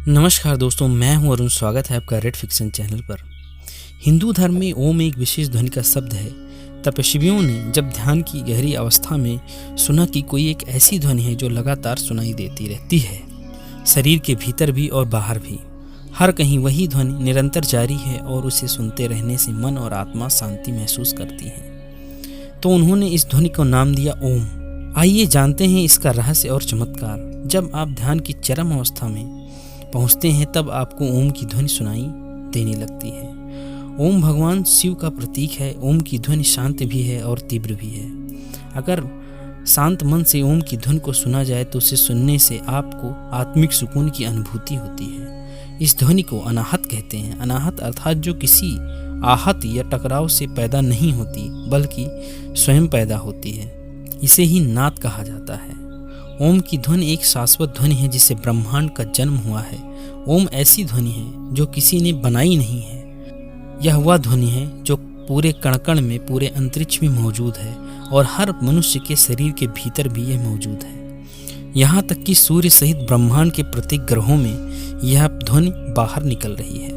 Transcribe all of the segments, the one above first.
नमस्कार दोस्तों, मैं हूं अरुण। स्वागत है आपका रेड फिक्शन चैनल पर। हिंदू धर्म में ओम एक विशेष ध्वनि का शब्द है। तपस्वियों ने जब ध्यान की गहरी अवस्था में सुना कि कोई एक ऐसी ध्वनि है जो लगातार सुनाई देती रहती है, शरीर के भीतर भी और बाहर भी, हर कहीं वही ध्वनि निरंतर जारी है और उसे सुनते रहने से मन और आत्मा शांति महसूस करती है, तो उन्होंने इस ध्वनि को नाम दिया ओम। आइए जानते हैं इसका रहस्य और चमत्कार। जब आप ध्यान की चरम अवस्था में पहुंचते हैं तब आपको ओम की ध्वनि सुनाई देने लगती है। ओम भगवान शिव का प्रतीक है। ओम की ध्वनि शांत भी है और तीव्र भी है। अगर शांत मन से ओम की ध्वनि को सुना जाए तो उसे सुनने से आपको आत्मिक सुकून की अनुभूति होती है। इस ध्वनि को अनाहत कहते हैं। अनाहत अर्थात जो किसी आहत या टकराव से पैदा नहीं होती बल्कि स्वयं पैदा होती है। इसे ही नाद कहा जाता है। ओम की ध्वनि एक शाश्वत ध्वनि है जिससे ब्रह्मांड का जन्म हुआ है। ओम ऐसी ध्वनि है जो किसी ने बनाई नहीं है। यह वह ध्वनि है जो पूरे कण-कण में, पूरे अंतरिक्ष में मौजूद है और हर मनुष्य के शरीर के भीतर भी यह मौजूद है। यहाँ तक कि सूर्य सहित ब्रह्मांड के प्रत्येक ग्रहों में यह ध्वनि बाहर निकल रही है।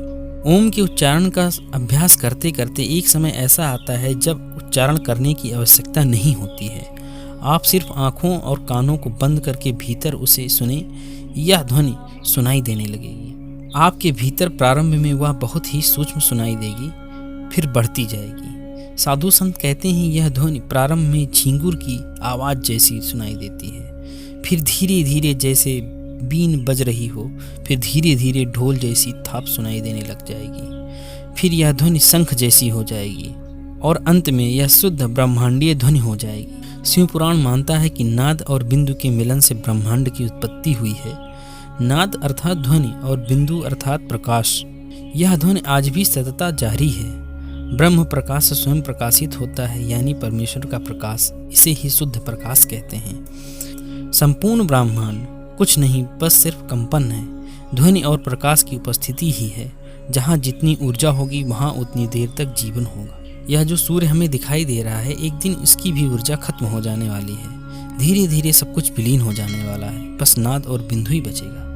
ओम के उच्चारण का अभ्यास करते करते एक समय ऐसा आता है जब उच्चारण करने की आवश्यकता नहीं होती है। आप सिर्फ आँखों और कानों को बंद करके भीतर उसे सुने, यह ध्वनि सुनाई देने लगेगी। आपके भीतर प्रारंभ में वह बहुत ही सूक्ष्म सुनाई देगी, फिर बढ़ती जाएगी। साधु संत कहते हैं यह ध्वनि प्रारंभ में झींगुर की आवाज़ जैसी सुनाई देती है, फिर धीरे धीरे जैसे बीन बज रही हो, फिर धीरे धीरे ढोल जैसी थाप सुनाई देने लग जाएगी, फिर यह ध्वनि शंख जैसी हो जाएगी और अंत में यह शुद्ध ब्रह्मांडीय ध्वनि हो जाएगी। शिव पुराण मानता है कि नाद और बिंदु के मिलन से ब्रह्मांड की उत्पत्ति हुई है। नाद अर्थात ध्वनि और बिंदु अर्थात प्रकाश। यह ध्वनि आज भी सतत जारी है। ब्रह्म प्रकाश स्वयं प्रकाशित होता है, यानी परमेश्वर का प्रकाश। इसे ही शुद्ध प्रकाश कहते हैं। संपूर्ण ब्रह्मांड कुछ नहीं, बस सिर्फ कंपन है। ध्वनि और प्रकाश की उपस्थिति ही है। जहाँ जितनी ऊर्जा होगी वहाँ उतनी देर तक जीवन होगा। यह जो सूर्य हमें दिखाई दे रहा है, एक दिन इसकी भी ऊर्जा खत्म हो जाने वाली है। धीरे धीरे सब कुछ विलीन हो जाने वाला है, बस नाद और बिंदु ही बचेगा।